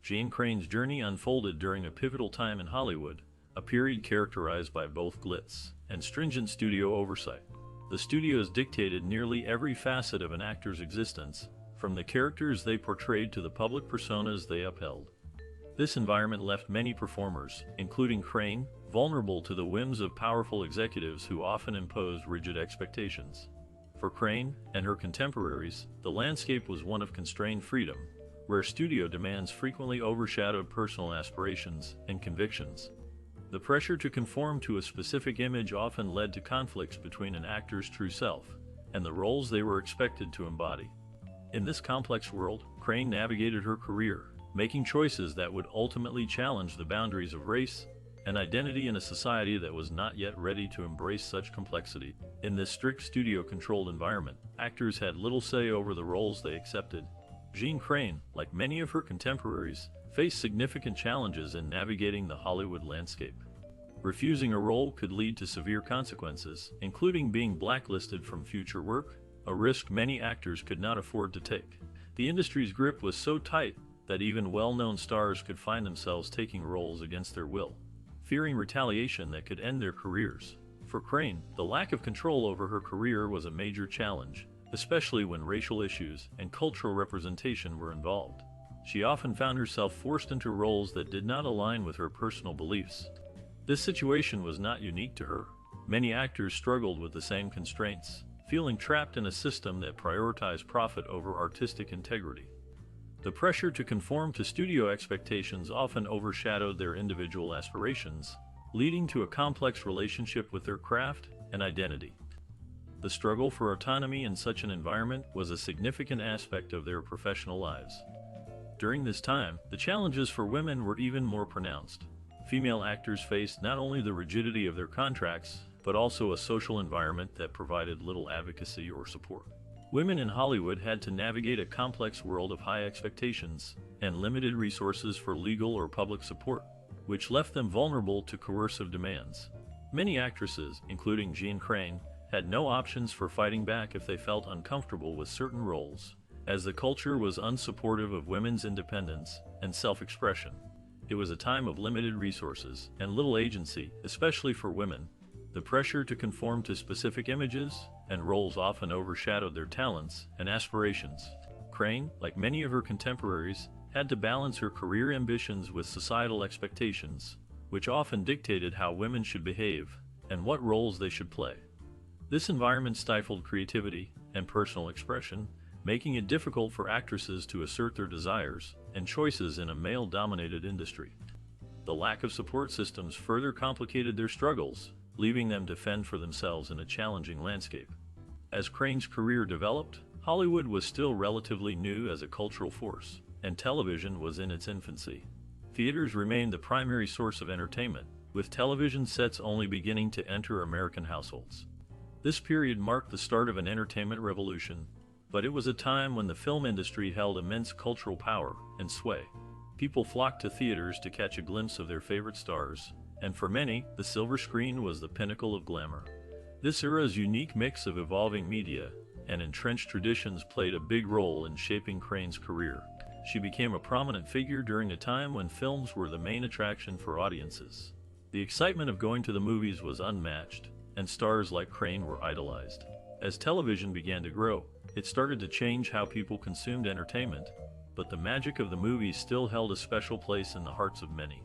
Jeanne Crain's journey unfolded during a pivotal time in Hollywood, a period characterized by both glitz and stringent studio oversight. The studios dictated nearly every facet of an actor's existence, from the characters they portrayed to the public personas they upheld. This environment left many performers, including Crain, vulnerable to the whims of powerful executives who often imposed rigid expectations. For Crain and her contemporaries, the landscape was one of constrained freedom, where studio demands frequently overshadowed personal aspirations and convictions. The pressure to conform to a specific image often led to conflicts between an actor's true self and the roles they were expected to embody. In this complex world, Crain navigated her career, making choices that would ultimately challenge the boundaries of race and identity in a society that was not yet ready to embrace such complexity. In this strict studio-controlled environment, actors had little say over the roles they accepted. Jeanne Crain, like many of her contemporaries, faced significant challenges in navigating the Hollywood landscape. Refusing a role could lead to severe consequences, including being blacklisted from future work, a risk many actors could not afford to take. The industry's grip was so tight that even well-known stars could find themselves taking roles against their will, fearing retaliation that could end their careers. For Crain, the lack of control over her career was a major challenge, especially when racial issues and cultural representation were involved. She often found herself forced into roles that did not align with her personal beliefs. This situation was not unique to her. Many actors struggled with the same constraints, feeling trapped in a system that prioritized profit over artistic integrity. The pressure to conform to studio expectations often overshadowed their individual aspirations, leading to a complex relationship with their craft and identity. The struggle for autonomy in such an environment was a significant aspect of their professional lives. During this time, the challenges for women were even more pronounced. Female actors faced not only the rigidity of their contracts, but also a social environment that provided little advocacy or support. Women in Hollywood had to navigate a complex world of high expectations and limited resources for legal or public support, which left them vulnerable to coercive demands. Many actresses, including Jeanne Crain, had no options for fighting back if they felt uncomfortable with certain roles, as the culture was unsupportive of women's independence and self-expression. It was a time of limited resources and little agency, especially for women. The pressure to conform to specific images and roles often overshadowed their talents and aspirations. Crain, like many of her contemporaries, had to balance her career ambitions with societal expectations, which often dictated how women should behave and what roles they should play. This environment stifled creativity and personal expression, making it difficult for actresses to assert their desires and choices in a male-dominated industry. The lack of support systems further complicated their struggles, leaving them to fend for themselves in a challenging landscape. As Crain's career developed, Hollywood was still relatively new as a cultural force, and television was in its infancy. Theaters remained the primary source of entertainment, with television sets only beginning to enter American households. This period marked the start of an entertainment revolution, but it was a time when the film industry held immense cultural power and sway. People flocked to theaters to catch a glimpse of their favorite stars, and for many, the silver screen was the pinnacle of glamour. This era's unique mix of evolving media and entrenched traditions played a big role in shaping Crain's career. She became a prominent figure during a time when films were the main attraction for audiences. The excitement of going to the movies was unmatched, and stars like Crain were idolized. As television began to grow, it started to change how people consumed entertainment, but the magic of the movies still held a special place in the hearts of many.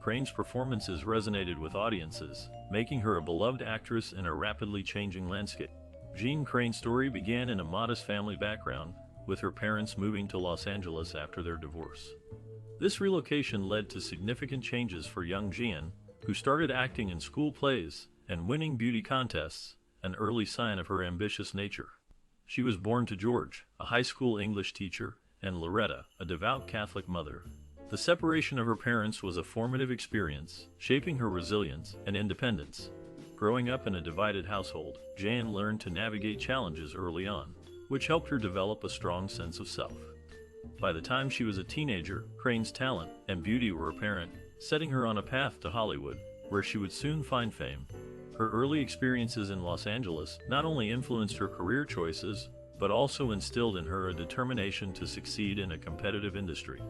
Crain's performances resonated with audiences, making her a beloved actress in a rapidly changing landscape. Jeanne Crain's story began in a modest family background, with her parents moving to Los Angeles after their divorce. This relocation led to significant changes for young Jeanne, who started acting in school plays and winning beauty contests, an early sign of her ambitious nature. She was born to George, a high school English teacher, and Loretta, a devout Catholic mother. The separation of her parents was a formative experience, shaping her resilience and independence. Growing up in a divided household, Jeanne learned to navigate challenges early on, which helped her develop a strong sense of self. By the time she was a teenager, Crain's talent and beauty were apparent, setting her on a path to Hollywood, where she would soon find fame. Her early experiences in Los Angeles not only influenced her career choices, but also instilled in her a determination to succeed in a competitive industry.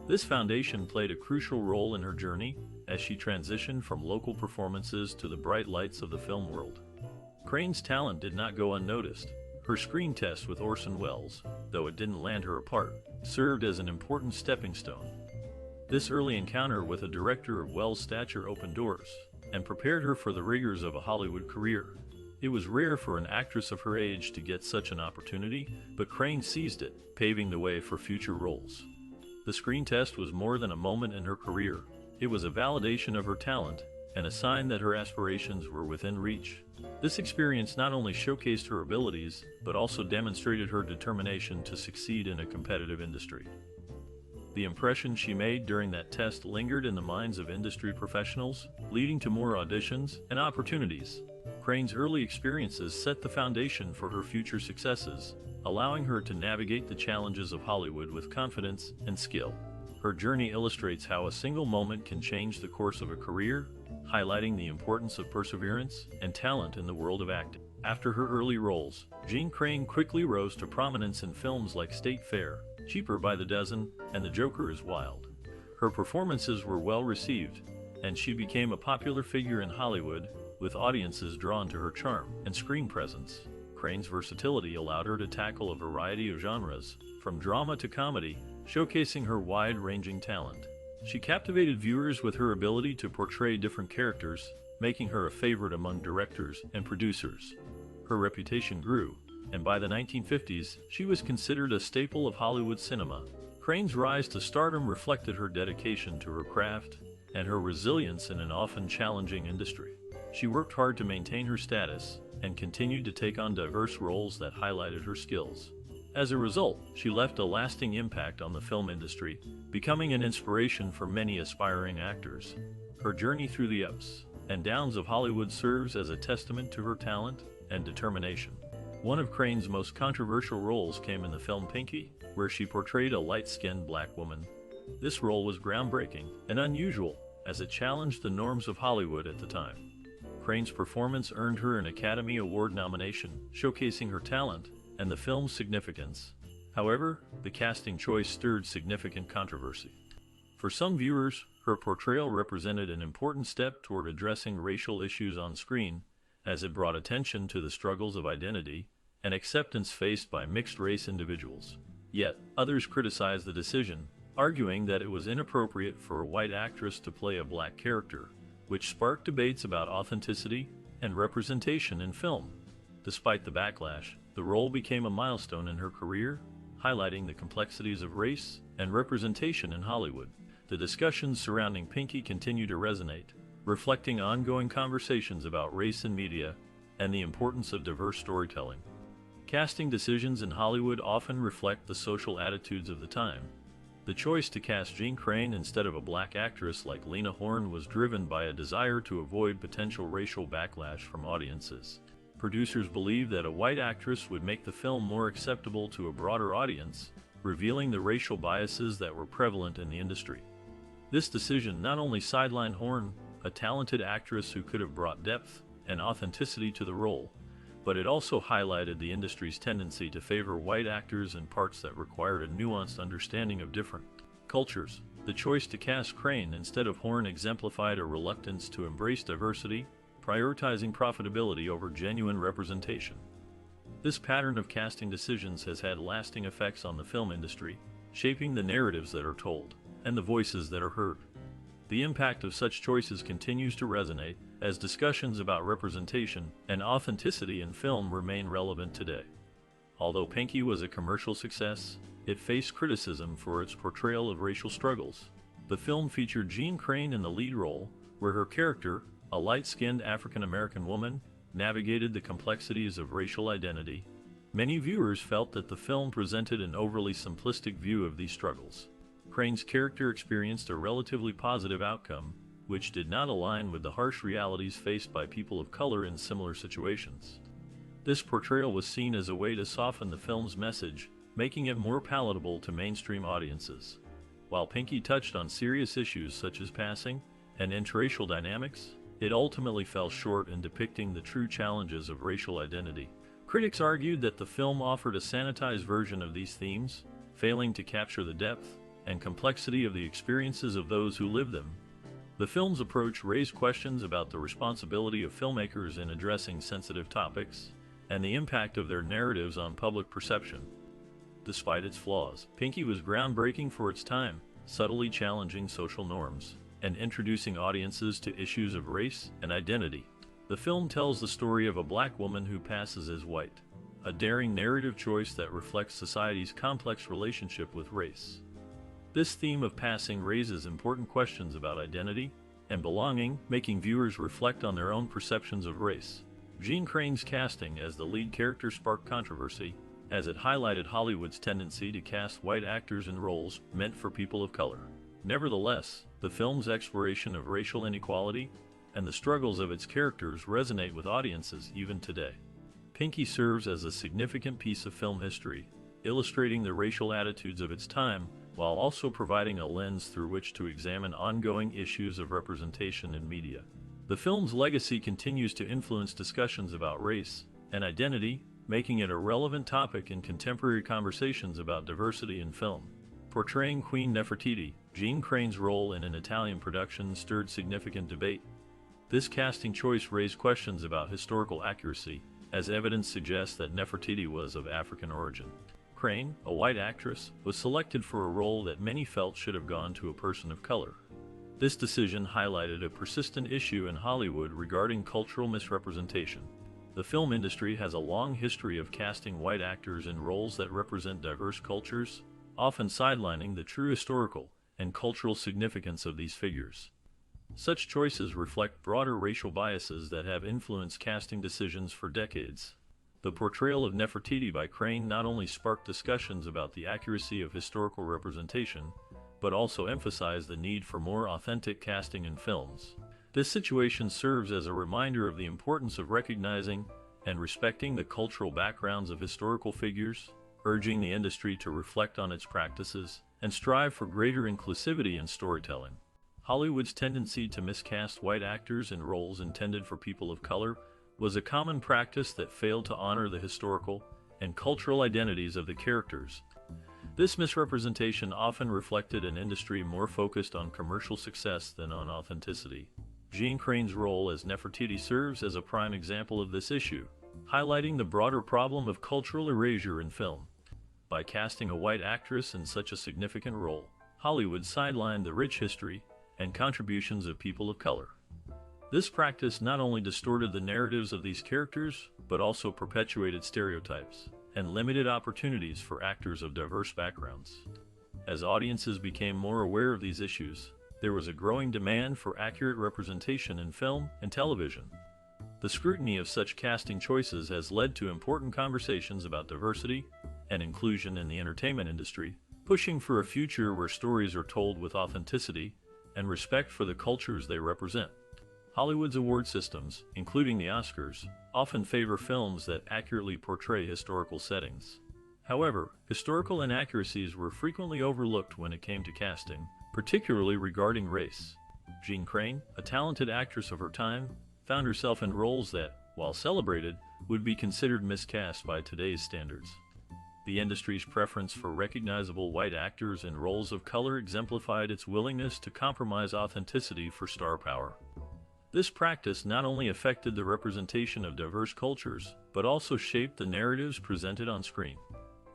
This foundation played a crucial role in her journey as she transitioned from local performances to the bright lights of the film world. Crain's talent did not go unnoticed. Her screen test with Orson Welles, though it didn't land her a part, served as an important stepping stone. This early encounter with a director of Welles' stature opened doors and prepared her for the rigors of a Hollywood career. It was rare for an actress of her age to get such an opportunity, but Crain seized it, paving the way for future roles. The screen test was more than a moment in her career. It was a validation of her talent and a sign that her aspirations were within reach. This experience not only showcased her abilities, but also demonstrated her determination to succeed in a competitive industry. The impression she made during that test lingered in the minds of industry professionals, leading to more auditions and opportunities. Crain's early experiences set the foundation for her future successes, allowing her to navigate the challenges of Hollywood with confidence and skill. Her journey illustrates how a single moment can change the course of a career, highlighting the importance of perseverance and talent in the world of acting. After her early roles, Jeanne Crain quickly rose to prominence in films like State Fair, Cheaper by the Dozen, and The Joker is Wild. Her performances were well received, and she became a popular figure in Hollywood, with audiences drawn to her charm and screen presence. Crain's versatility allowed her to tackle a variety of genres, from drama to comedy, showcasing her wide-ranging talent. She captivated viewers with her ability to portray different characters, making her a favorite among directors and producers. Her reputation grew, and by the 1950s, she was considered a staple of Hollywood cinema. Crain's rise to stardom reflected her dedication to her craft and her resilience in an often challenging industry. She worked hard to maintain her status and continued to take on diverse roles that highlighted her skills. As a result, she left a lasting impact on the film industry, becoming an inspiration for many aspiring actors. Her journey through the ups and downs of Hollywood serves as a testament to her talent and determination. One of Crain's most controversial roles came in the film Pinky, where she portrayed a light-skinned black woman. This role was groundbreaking and unusual, as it challenged the norms of Hollywood at the time. Crain's performance earned her an Academy Award nomination, showcasing her talent and the film's significance. However, the casting choice stirred significant controversy. For some viewers, her portrayal represented an important step toward addressing racial issues on screen, as it brought attention to the struggles of identity and acceptance faced by mixed-race individuals. Yet, others criticized the decision, arguing that it was inappropriate for a white actress to play a black character, which sparked debates about authenticity and representation in film. Despite the backlash, the role became a milestone in her career, highlighting the complexities of race and representation in Hollywood. The discussions surrounding Pinky continue to resonate, reflecting ongoing conversations about race in media and the importance of diverse storytelling. Casting decisions in Hollywood often reflect the social attitudes of the time. The choice to cast Jeanne Crain instead of a black actress like Lena Horne was driven by a desire to avoid potential racial backlash from audiences. Producers believed that a white actress would make the film more acceptable to a broader audience, revealing the racial biases that were prevalent in the industry. This decision not only sidelined Horne, a talented actress who could have brought depth and authenticity to the role, but it also highlighted the industry's tendency to favor white actors in parts that required a nuanced understanding of different cultures. The choice to cast Crain instead of Horne exemplified a reluctance to embrace diversity, prioritizing profitability over genuine representation. This pattern of casting decisions has had lasting effects on the film industry, shaping the narratives that are told and the voices that are heard. The impact of such choices continues to resonate as discussions about representation and authenticity in film remain relevant today. Although Pinky was a commercial success, it faced criticism for its portrayal of racial struggles. The film featured Jeanne Crain in the lead role, where her character, a light-skinned African-American woman, navigated the complexities of racial identity. Many viewers felt that the film presented an overly simplistic view of these struggles. Crain's character experienced a relatively positive outcome, which did not align with the harsh realities faced by people of color in similar situations. This portrayal was seen as a way to soften the film's message, making it more palatable to mainstream audiences. While Pinky touched on serious issues such as passing and interracial dynamics, it ultimately fell short in depicting the true challenges of racial identity. Critics argued that the film offered a sanitized version of these themes, failing to capture the depth and complexity of the experiences of those who live them. The film's approach raised questions about the responsibility of filmmakers in addressing sensitive topics and the impact of their narratives on public perception. Despite its flaws, Pinky was groundbreaking for its time, subtly challenging social norms and introducing audiences to issues of race and identity. The film tells the story of a black woman who passes as white, a daring narrative choice that reflects society's complex relationship with race. This theme of passing raises important questions about identity and belonging, making viewers reflect on their own perceptions of race. Jeanne Crain's casting as the lead character sparked controversy, as it highlighted Hollywood's tendency to cast white actors in roles meant for people of color. Nevertheless, the film's exploration of racial inequality and the struggles of its characters resonate with audiences even today. Pinky serves as a significant piece of film history, illustrating the racial attitudes of its time, while also providing a lens through which to examine ongoing issues of representation in media. The film's legacy continues to influence discussions about race and identity, making it a relevant topic in contemporary conversations about diversity in film. Portraying Queen Nefertiti, Jeanne Crain's role in an Italian production stirred significant debate. This casting choice raised questions about historical accuracy, as evidence suggests that Nefertiti was of African origin. Crain, a white actress, was selected for a role that many felt should have gone to a person of color. This decision highlighted a persistent issue in Hollywood regarding cultural misrepresentation. The film industry has a long history of casting white actors in roles that represent diverse cultures, often sidelining the true historical and cultural significance of these figures. Such choices reflect broader racial biases that have influenced casting decisions for decades. The portrayal of Nefertiti by Crain not only sparked discussions about the accuracy of historical representation, but also emphasized the need for more authentic casting in films. This situation serves as a reminder of the importance of recognizing and respecting the cultural backgrounds of historical figures, urging the industry to reflect on its practices and strive for greater inclusivity in storytelling. Hollywood's tendency to miscast white actors in roles intended for people of color was a common practice that failed to honor the historical and cultural identities of the characters. This misrepresentation often reflected an industry more focused on commercial success than on authenticity. Jeanne Crain's role as Nefertiti serves as a prime example of this issue, highlighting the broader problem of cultural erasure in film. By casting a white actress in such a significant role, Hollywood sidelined the rich history and contributions of people of color. This practice not only distorted the narratives of these characters, but also perpetuated stereotypes and limited opportunities for actors of diverse backgrounds. As audiences became more aware of these issues, there was a growing demand for accurate representation in film and television. The scrutiny of such casting choices has led to important conversations about diversity and inclusion in the entertainment industry, pushing for a future where stories are told with authenticity and respect for the cultures they represent. Hollywood's award systems, including the Oscars, often favor films that accurately portray historical settings. However, historical inaccuracies were frequently overlooked when it came to casting, particularly regarding race. Jeanne Crain, a talented actress of her time, found herself in roles that, while celebrated, would be considered miscast by today's standards. The industry's preference for recognizable white actors in roles of color exemplified its willingness to compromise authenticity for star power. This practice not only affected the representation of diverse cultures, but also shaped the narratives presented on screen.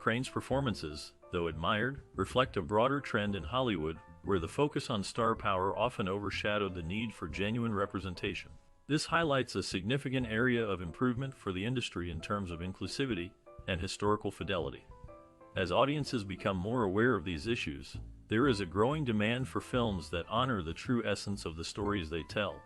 Crain's performances, though admired, reflect a broader trend in Hollywood, where the focus on star power often overshadowed the need for genuine representation. This highlights a significant area of improvement for the industry in terms of inclusivity and historical fidelity. As audiences become more aware of these issues, there is a growing demand for films that honor the true essence of the stories they tell,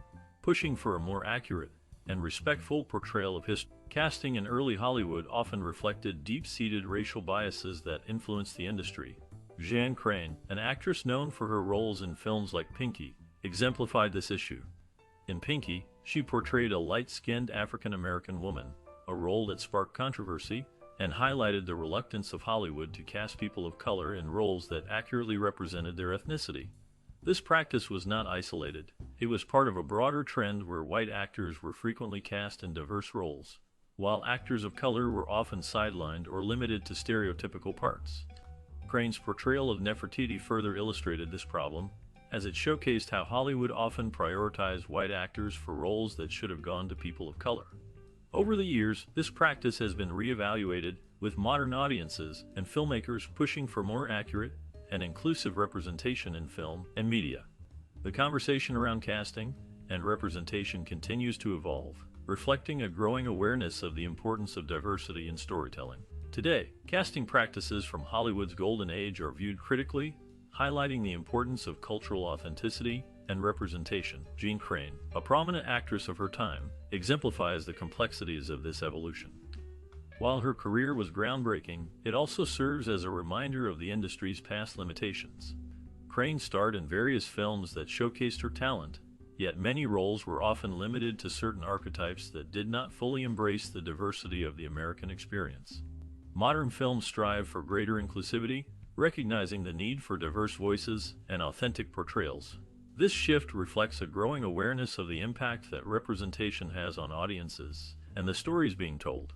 pushing for a more accurate and respectful portrayal of history. Casting in early Hollywood often reflected deep-seated racial biases that influenced the industry. Jeanne Crain, an actress known for her roles in films like Pinky, exemplified this issue. In Pinky, she portrayed a light-skinned African-American woman, a role that sparked controversy and highlighted the reluctance of Hollywood to cast people of color in roles that accurately represented their ethnicity. This practice was not isolated. It was part of a broader trend where white actors were frequently cast in diverse roles, while actors of color were often sidelined or limited to stereotypical parts. Crain's portrayal of Nefertiti further illustrated this problem, as it showcased how Hollywood often prioritized white actors for roles that should have gone to people of color. Over the years, this practice has been reevaluated, with modern audiences and filmmakers pushing for more accurate and inclusive representation in film and media. The conversation around casting and representation continues to evolve, reflecting a growing awareness of the importance of diversity in storytelling. Today, casting practices from Hollywood's golden age are viewed critically, highlighting the importance of cultural authenticity and representation. Jeanne Crain, a prominent actress of her time, exemplifies the complexities of this evolution. While her career was groundbreaking, it also serves as a reminder of the industry's past limitations. Crain starred in various films that showcased her talent, yet many roles were often limited to certain archetypes that did not fully embrace the diversity of the American experience. Modern films strive for greater inclusivity, recognizing the need for diverse voices and authentic portrayals. This shift reflects a growing awareness of the impact that representation has on audiences and the stories being told.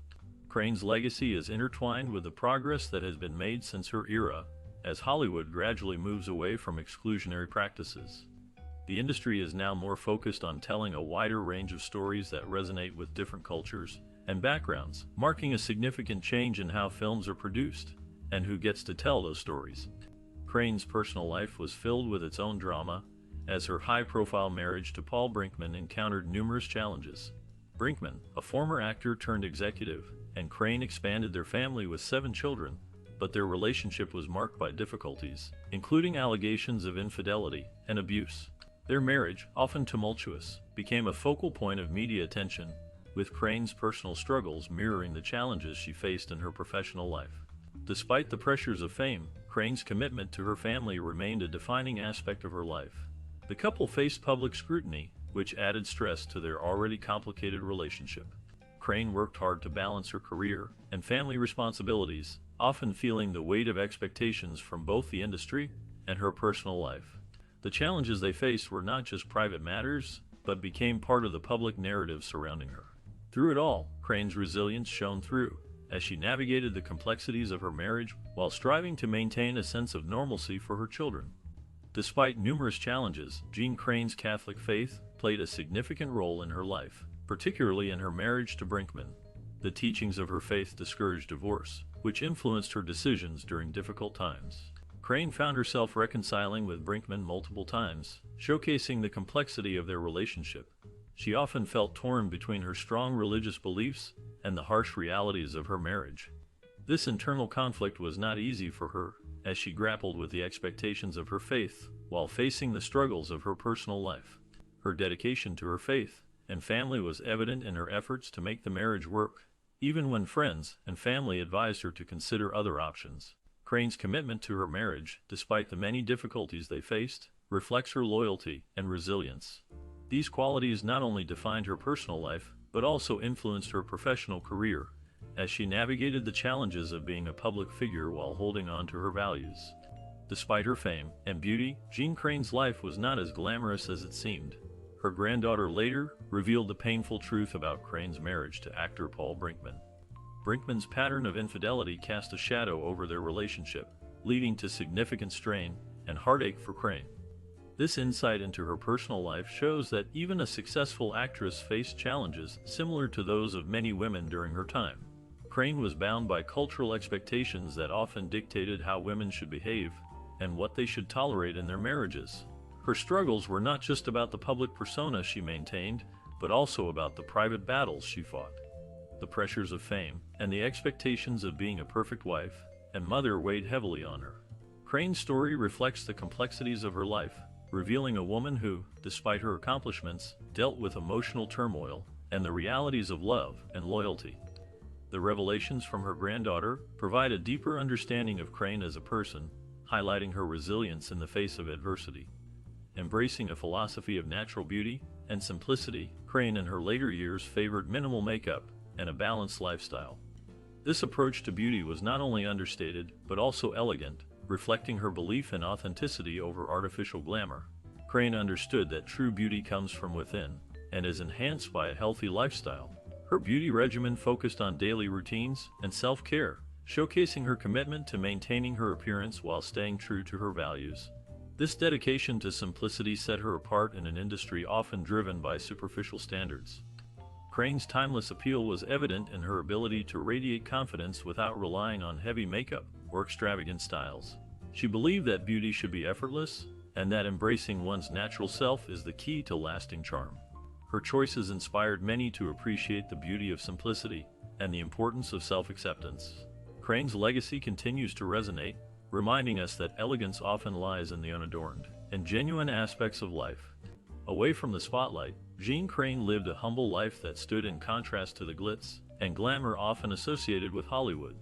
Crain's legacy is intertwined with the progress that has been made since her era, as Hollywood gradually moves away from exclusionary practices. The industry is now more focused on telling a wider range of stories that resonate with different cultures and backgrounds, marking a significant change in how films are produced and who gets to tell those stories. Crain's personal life was filled with its own drama, as her high-profile marriage to Paul Brinkman encountered numerous challenges. Brinkman, a former actor turned executive, and Crain expanded their family with 7 children, but their relationship was marked by difficulties, including allegations of infidelity and abuse. Their marriage, often tumultuous, became a focal point of media attention, with Crain's personal struggles mirroring the challenges she faced in her professional life. Despite the pressures of fame, Crain's commitment to her family remained a defining aspect of her life. The couple faced public scrutiny, which added stress to their already complicated relationship. Crain worked hard to balance her career and family responsibilities, often feeling the weight of expectations from both the industry and her personal life. The challenges they faced were not just private matters, but became part of the public narrative surrounding her. Through it all, Crain's resilience shone through, as she navigated the complexities of her marriage while striving to maintain a sense of normalcy for her children. Despite numerous challenges, Jeanne Crain's Catholic faith played a significant role in her life, particularly in her marriage to Brinkman. The teachings of her faith discouraged divorce, which influenced her decisions during difficult times. Crain found herself reconciling with Brinkman multiple times, showcasing the complexity of their relationship. She often felt torn between her strong religious beliefs and the harsh realities of her marriage. This internal conflict was not easy for her, as she grappled with the expectations of her faith while facing the struggles of her personal life. Her dedication to her faith and family was evident in her efforts to make the marriage work, even when friends and family advised her to consider other options. Crain's commitment to her marriage, despite the many difficulties they faced, reflects her loyalty and resilience. These qualities not only defined her personal life, but also influenced her professional career, as she navigated the challenges of being a public figure while holding on to her values. Despite her fame and beauty, Jeanne Crain's life was not as glamorous as it seemed. Her granddaughter later revealed the painful truth about Crain's marriage to actor Paul Brinkman. Brinkman's pattern of infidelity cast a shadow over their relationship, leading to significant strain and heartache for Crain. This insight into her personal life shows that even a successful actress faced challenges similar to those of many women during her time. Crain was bound by cultural expectations that often dictated how women should behave and what they should tolerate in their marriages. Her struggles were not just about the public persona she maintained, but also about the private battles she fought. The pressures of fame and the expectations of being a perfect wife and mother weighed heavily on her. Crain's story reflects the complexities of her life, revealing a woman who, despite her accomplishments, dealt with emotional turmoil and the realities of love and loyalty. The revelations from her granddaughter provide a deeper understanding of Crain as a person, highlighting her resilience in the face of adversity. Embracing a philosophy of natural beauty and simplicity, Crain in her later years favored minimal makeup and a balanced lifestyle. This approach to beauty was not only understated, but also elegant, reflecting her belief in authenticity over artificial glamour. Crain understood that true beauty comes from within and is enhanced by a healthy lifestyle. Her beauty regimen focused on daily routines and self-care, showcasing her commitment to maintaining her appearance while staying true to her values. This dedication to simplicity set her apart in an industry often driven by superficial standards. Crain's timeless appeal was evident in her ability to radiate confidence without relying on heavy makeup or extravagant styles. She believed that beauty should be effortless, and that embracing one's natural self is the key to lasting charm. Her choices inspired many to appreciate the beauty of simplicity and the importance of self-acceptance. Crain's legacy continues to resonate, reminding us that elegance often lies in the unadorned and genuine aspects of life. Away from the spotlight, Jeanne Crain lived a humble life that stood in contrast to the glitz and glamour often associated with Hollywood.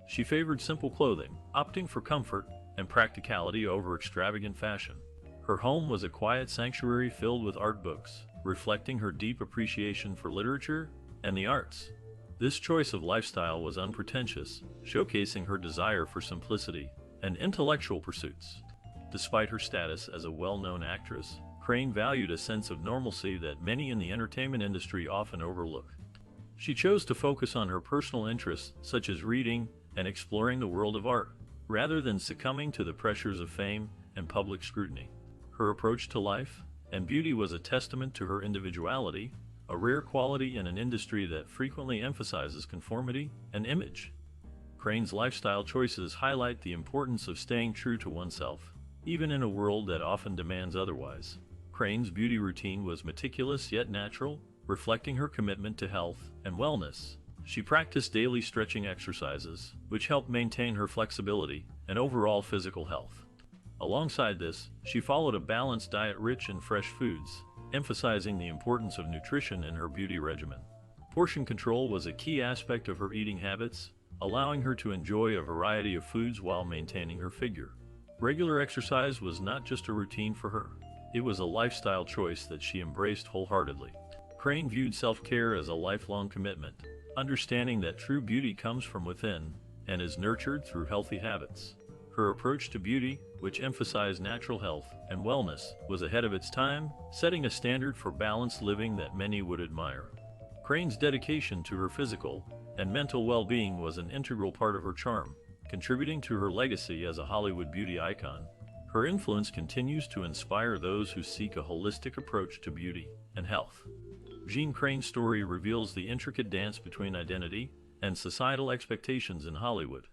She favored simple clothing, opting for comfort and practicality over extravagant fashion. Her home was a quiet sanctuary filled with art books, reflecting her deep appreciation for literature and the arts. This choice of lifestyle was unpretentious, showcasing her desire for simplicity and intellectual pursuits. Despite her status as a well-known actress, Crain valued a sense of normalcy that many in the entertainment industry often overlook. She chose to focus on her personal interests, such as reading and exploring the world of art, rather than succumbing to the pressures of fame and public scrutiny. Her approach to life and beauty was a testament to her individuality, a rare quality in an industry that frequently emphasizes conformity and image. Crain's lifestyle choices highlight the importance of staying true to oneself, even in a world that often demands otherwise. Crain's beauty routine was meticulous yet natural, reflecting her commitment to health and wellness. She practiced daily stretching exercises, which helped maintain her flexibility and overall physical health. Alongside this, she followed a balanced diet rich in fresh foods, emphasizing the importance of nutrition in her beauty regimen. Portion control was a key aspect of her eating habits, allowing her to enjoy a variety of foods while maintaining her figure. Regular exercise was not just a routine for her. It was a lifestyle choice that she embraced wholeheartedly. Crain viewed self-care as a lifelong commitment, understanding that true beauty comes from within and is nurtured through healthy habits. Her approach to beauty, which emphasized natural health and wellness, was ahead of its time, setting a standard for balanced living that many would admire. Crain's dedication to her physical and mental well-being was an integral part of her charm, contributing to her legacy as a Hollywood beauty icon. Her influence continues to inspire those who seek a holistic approach to beauty and health. Jeanne Crain's story reveals the intricate dance between identity and societal expectations in Hollywood.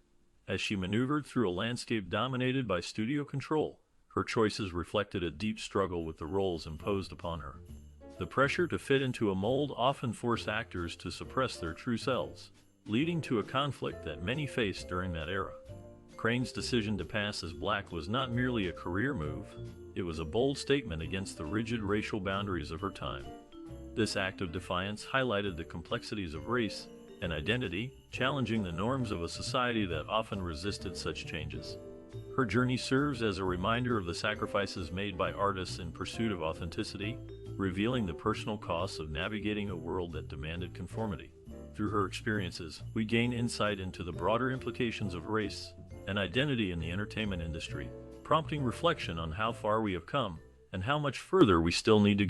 As she maneuvered through a landscape dominated by studio control, her choices reflected a deep struggle with the roles imposed upon her. The pressure to fit into a mold often forced actors to suppress their true selves, leading to a conflict that many faced during that era. Crain's decision to pass as black was not merely a career move, it was a bold statement against the rigid racial boundaries of her time. This act of defiance highlighted the complexities of race and identity, challenging the norms of a society that often resisted such changes. Her journey serves as a reminder of the sacrifices made by artists in pursuit of authenticity, revealing the personal costs of navigating a world that demanded conformity. Through her experiences, we gain insight into the broader implications of race and identity in the entertainment industry, prompting reflection on how far we have come and how much further we still need to go.